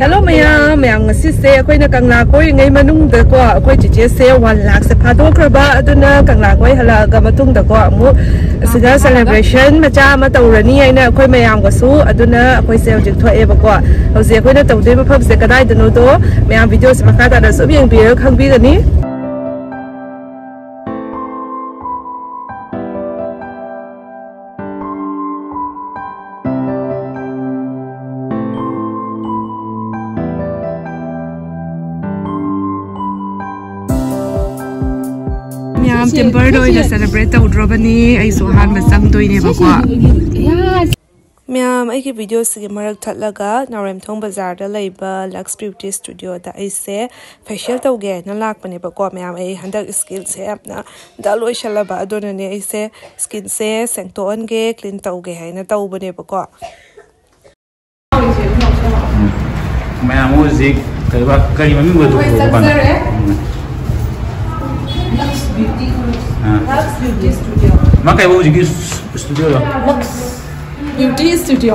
Hello mayam ngasi se akoi na kangla koi ngai manung da ko akoi chiche se 1 lakh se phado kraba aduna kangla koi hala ga matung da ko amu siga celebration macha ma tawrani aina akoi mayam ga su aduna akoi se hojik thoe ba ko hoje akoi na tawde ma phab se kadai danu do mayam video se makha da so yeng bi khang bi gani Timber do ina celebrate tawdrobani ai so han ma sang doine ba ko Ma'am, I video sige marak thatlaga Naorenthong Bazaar da leiba Luxe Beauty Studio da ai se facial tawge na lakpani ba ko ma'am ai handak skill se apna da loi shala ba adona ne ai se skin se sengton ge clean tawge haina tawbane ba ko Ma'am music kaiba kari mami go to ban Luxe Beauty Studio. Makai wo jigi studio lo. Luxe Beauty Studio.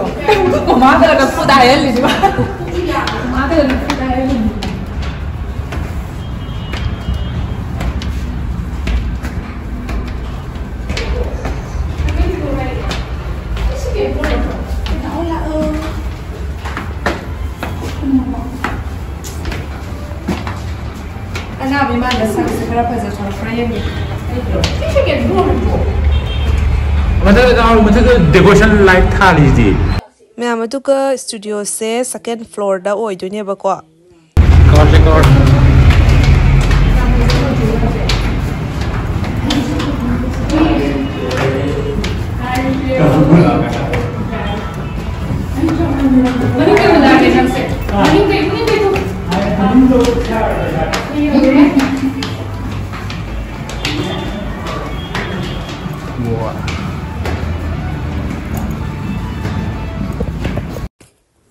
Kumada na po dahil di ba? Kumada na po dahil. Ana biman da sa sigara pa za ta frame. Kishi ke duro. मतलब decoration light था लीजिए मैं आमतु का studio से second floor दा ओइ दुने बको cover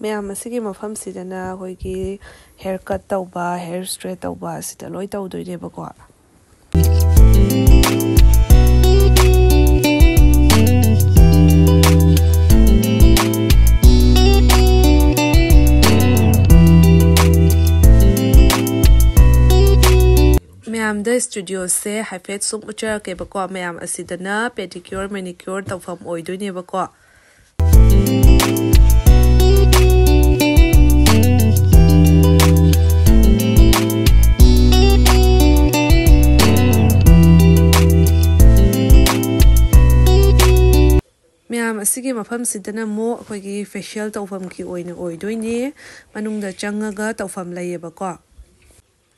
ma'am असिगी मफम सिदना होइगी hair cut तौबा हेयर स्ट्रेट तौबा सिदा लोइ तौदोइने बको मैम द स्टूडियो से हाइफेट सुम उचर के बको मैम असिदना पेडिक्योर मैनिक्योर तौफम ओइदोइने बको मैम असिगी मफम सिदना मो अखोइगी फेशियल तौफम की ओइना ओइदोइने मनुंगदा चंगागा तौफम लैयेबको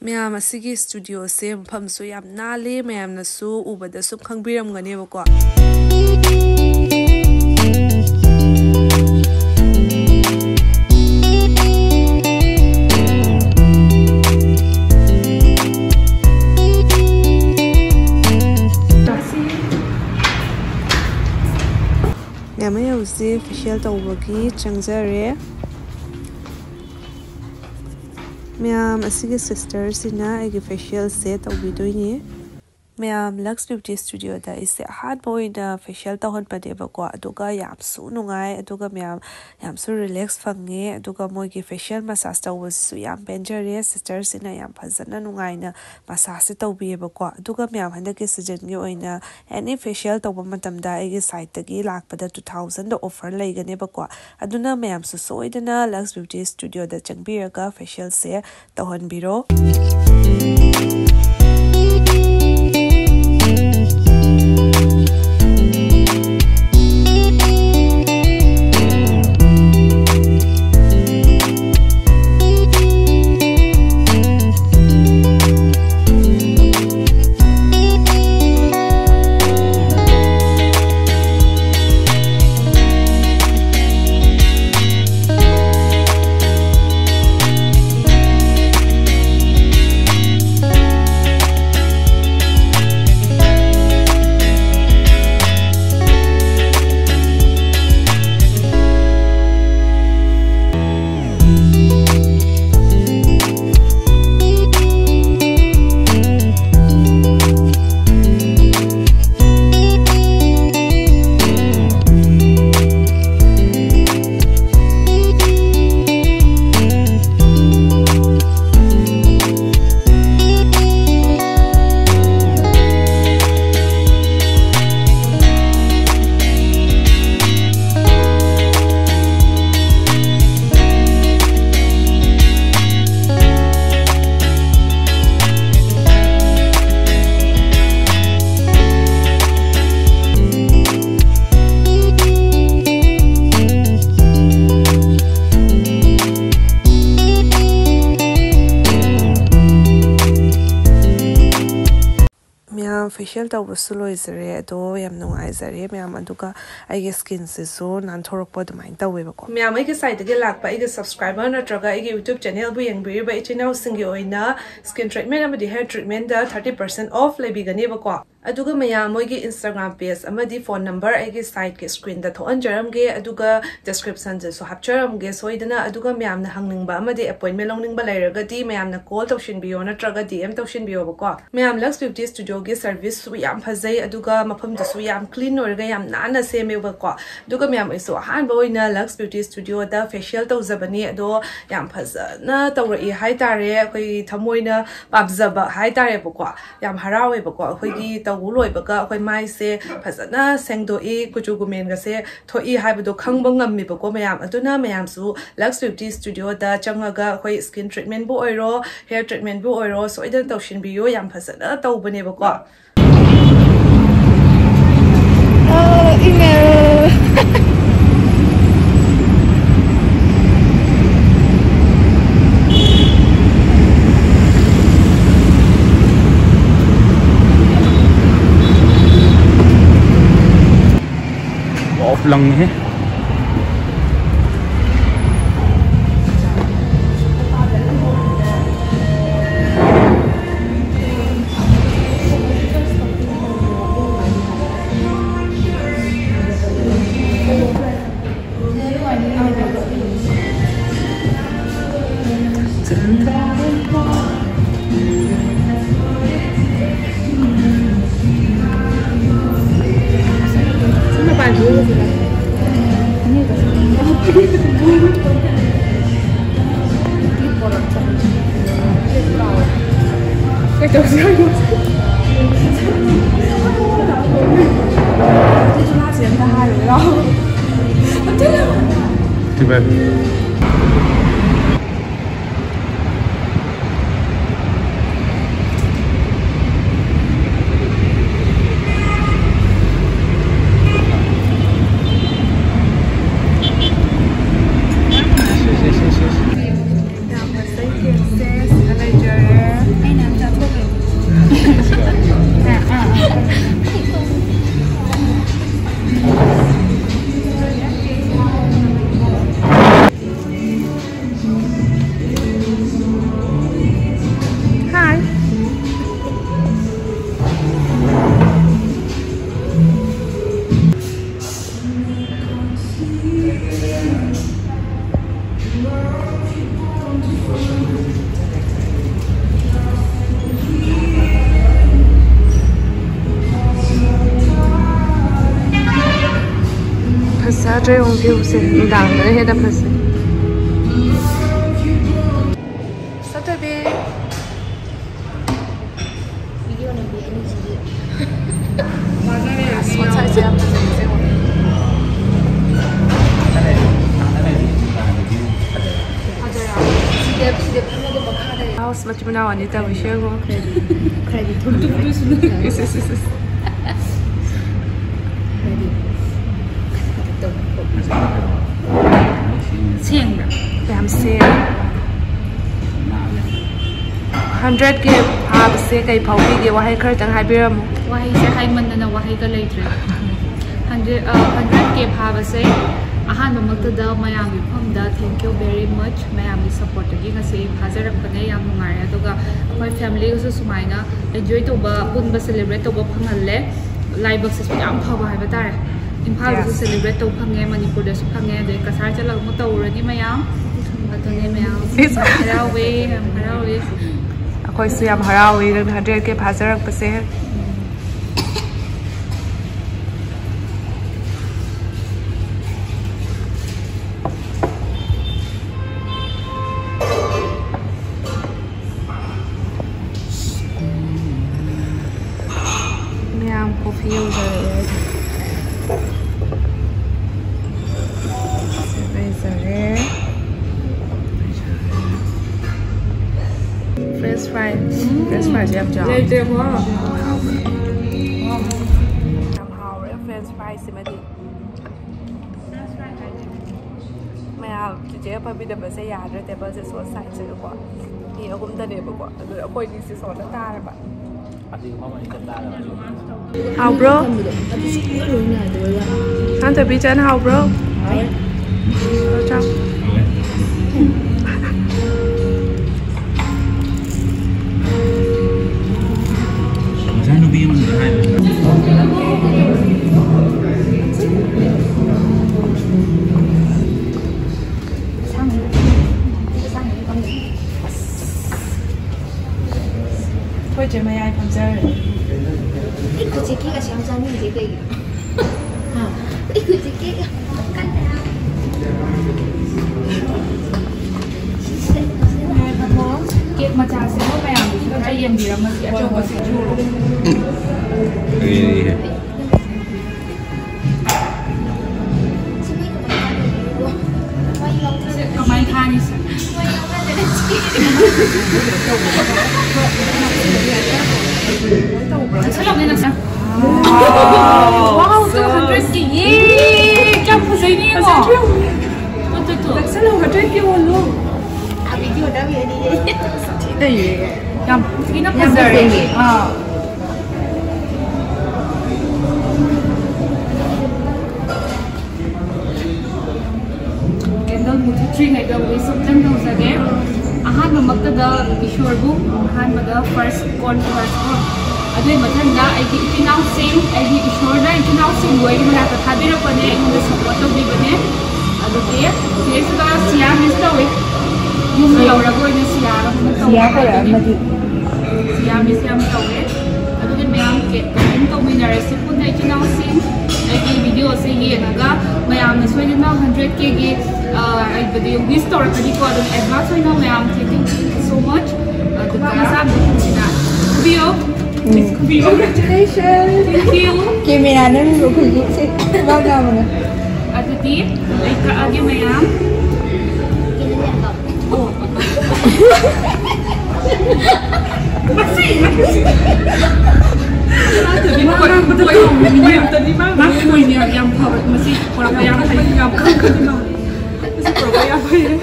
मैम असिगी स्टूडियो से मफम सु याम नाले मैम नसु उबदा सुम खंगबिरमगनेबको मैं उसे फेशियल तौबगी चंगजरे मैम असिगे सिस्टर सिना एगे फेशियल से तौबिदोइने मैम लक्स ब्यूटी स्टूडियो दा इसे हाथ बोइना फेशियल तौहन पदेबको अदुगा यामसु नुंगाई अदुगा मैम यामसु रिलैक्स फंगे अदुगा मोइगी फेशियल मसाज तौबसु याम बेंजरे सिस्टर सिना याम फजना नुंगाइना मसाज तौबियेबको अदुगा मैम हंदके सीजन गे ओइना एनी फेशियल तौब मतमदा एगे साइट तगी लाकपदा 2000 द ऑफर लेगनेबको अदुना मैम सु सोइदना लक्स ब्यूटी स्टूडियो दा चंगबिरगा फेशियल से तौहन बिरो facial tawbasu loizare ado yam nungaizare myam aduga aige skin se so nanthorokpa dumain tawebako myam aige site ge lakpa aige subscriber natraga aige YouTube channel bu yangbiri ba ichinaw singi oina skin treatment amadi hair treatment da 30% off lebigani bako aduga myam moigi Instagram page amadi phone number aige site ke screen da thon jaram ge aduga description je so hapcharam ge soidana aduga myam na hangningba amadi appointment longningba lairagadi myam na call tawshin biyo natraga DM tawshin biyo bako myam Luxe Beauty Studio ge service su yam phajai aduga mafam da su yam clean orga yam nana seme bako aduga myam iso han boina Luxe Beauty Studio da facial tawzabani ado yam phajana tawrai hai tare koi thamoina pabzaba hai tare bako yam harawe bako koi gi tawuloi baka koi mai se phajana sengdo e kuchugumen ga se thoi haibdo khangba ngammi bako myam aduna myam su Luxe Beauty Studio da changaga koi skin treatment bu oiro hair treatment bu oiro so idan tawshin biyo yam phajana tawbane bako email off lang hai Bazaar yung view sa dang na heda pasi. Saturday. Video na video ni sih. Mana ni? Semua saya pasi. House macam mana wanita bersih ko? Credit. Yes. Damn sick. 100 ke hab se kai phaubi ge wahai khar tang hai biram wahai se hai man na wahai ka leitre 100 ke hab se ahan mamakta da mayam pham da thank you very much mayam support gi nga se hazarak bane yam nungai aduga my family usu sumaina enjoy to ba pun ba celebrate to ba phangalle live boxes yam phaba hai batare imphal su celebrate to phange manipur da su phange de kasar chala mo to urani mayam atone mayam harawe akoi su yam harawe 100 ke hazarak pase coffee user French fries em chọn đây đẹp quá hào đấy French fries thì mà đi mẹ chị phải bị đập sẽ già rồiแต่bữa sẽ số sai chữ quá thì cũng ta đẹp quá rồi quay đi sẽ số nó ta rồi bạn How bro? Ăn thử bí chân how bro? Chào. Thôi chị mày ai còn chơi rồi. Ikut sikit kat siang sana je ke? Ha, ikut sikit kan. Kek macam semua mayam kita ayam dia masih ada coba sejuk. Iya. Kemain kanis. Wow, 200 yeay, campur sini mo. Betul. Selalu kerja kau lu. Abi dia dah ni. Yang kita Bazaar ini. Candle mutu tree này đâu với sắp chân đâu ra đấy. Ahan mà mặc cái Ishwar bu, ahan mà first con first con. Aduh macam dah, I di kinau sim, I di Ishwar dah kinau sim gue ini mana terhadir apa ni, ini dah support tu di mana. Aduh dia, dia sudah siap mesti weh. Yung orang gue ini siap, siap apa mesti. Siap mesti am tahu weh. Aduh dia memang ke, ini tu mina resi pun dah kinau sim. I di video se ye naga, memang sesuai dengan 100K ke. I video this store tadi ko aduh advance weh na memang thank you so much. Aduh kita bisa video. Congratulations! Thank you! Kimi na namin kukulit si baga mo na. Ate Ti, ay kaagi mayam. Kinalian ka. Oh. Masih! Sabi mo parang betul yung miniyam tadi mah. Makuy niya yung power masih kurang kaya ka yung yung tadi mah. Masih kurang kaya pa yun.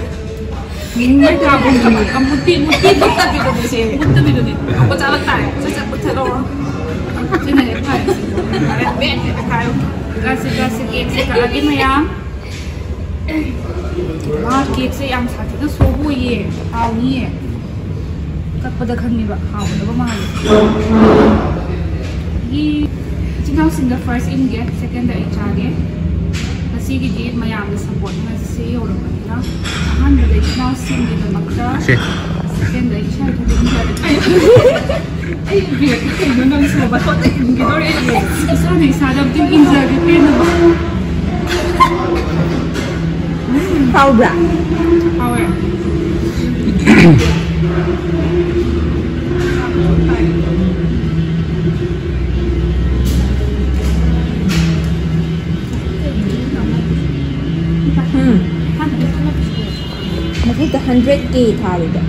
Hindi ka bang ang muti dito dito kasi. Muti dito dito. Ako cakap tayo. Sa betul. Sini ya, Pak. Ada bed kita kayu. Kasih kek lagi mayam. Wah, kek yang satu itu sobu ye, hau ni ye. Kat pada kan ni bah, hau pada mahal. Ini cina single first in get, second dari cari. Kasih gigi mayam di support, masih orang mana. Ahan dari cina single di maksa. Second dari cari tu ay, biar kita nunang semua batok tak kita orang ni. Isra ni sadap tu injak kita ni. Tahu tak? Tahu. Makita 100K tahu tak?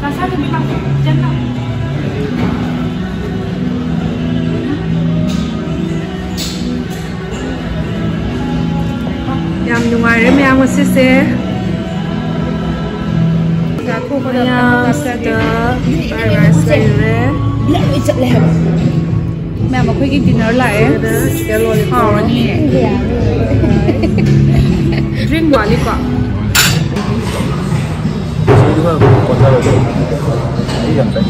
Rasa tu memang jangan. Yam nungaikre mayam kasi se. Mayam sada rice layre. Biar ijat leher. Mayam aku pergi dinner lah Hau ni. Drink wali kok. juga kota itu iya kan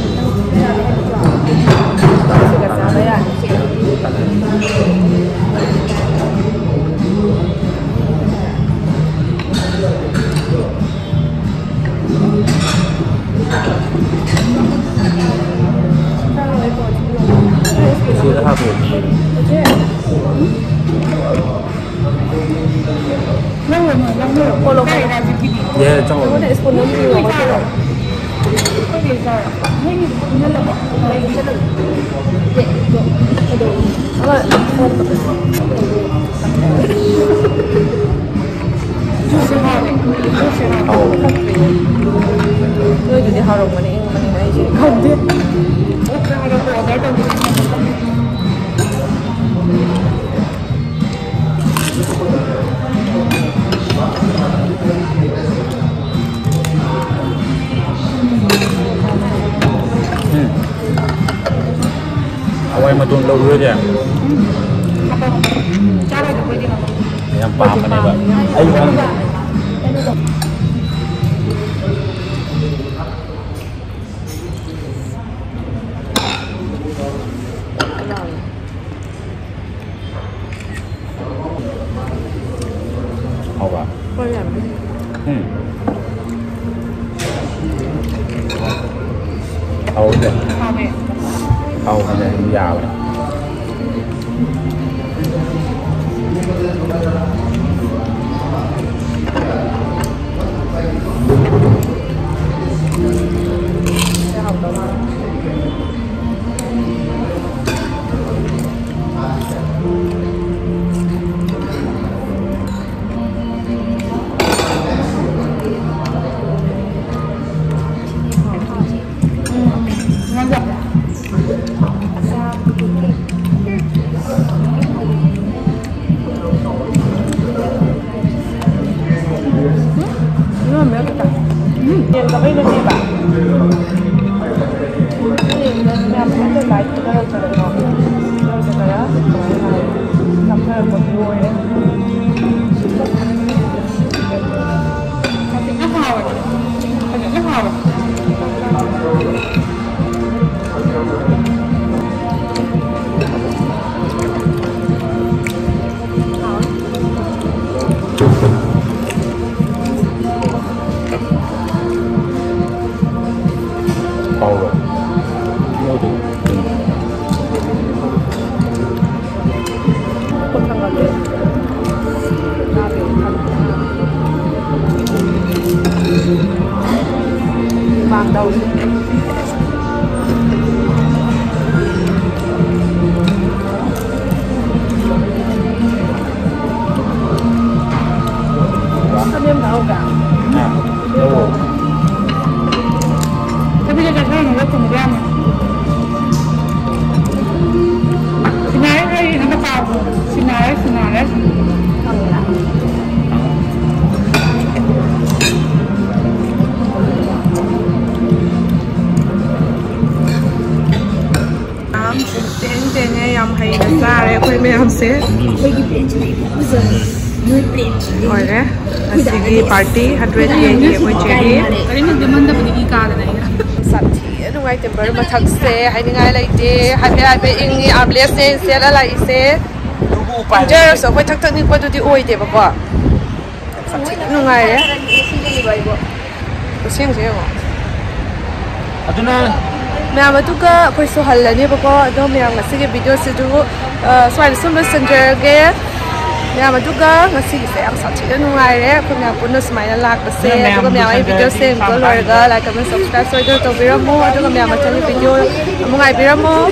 sudah habis 예, 정말. jadi harum mana aja. Kaget. tuần lâu rồi kìa. Em pam cái này vậy. Ấy không? Hậu à? Hậu kìa. Hậu cái này giàu này. Yang kami nanti ba? Ini yang kita lihat kita harus cari nama. Harus cari ya. Sampai berdua ya. Tapi apa awak? Tapi apa awak? Vàng đầu ăn em nào cả đâu thế bây giờ cái này nó cùng gram xin này hay nó vào xin này tên em hay là ra đấy quay mấy em sẽ rồi đấy asigi party 100 yen quay chơi đi cái này mình đã bị cả rồi này sẵn thì nó ngay tìm bớt mà thằng xe hay ngay lại đi hay bị in amlet xe là lại xe giờ số quay thằng đi qua tụi đi oi đi bà qua sẵn thì nó ngay đấy xin gì không Mẹ tu ka koi so hal ni ba ko do mẹ ngasi ke video se du swai sun messenger ge mẹ tu ka ngasi se am sa chi nu ngai re ko mẹ pun smai na lak ba se do mẹ ai video se ko lor ga like comment subscribe so do to bi ra mo do mẹ ma chani video mo ngai bi ra mo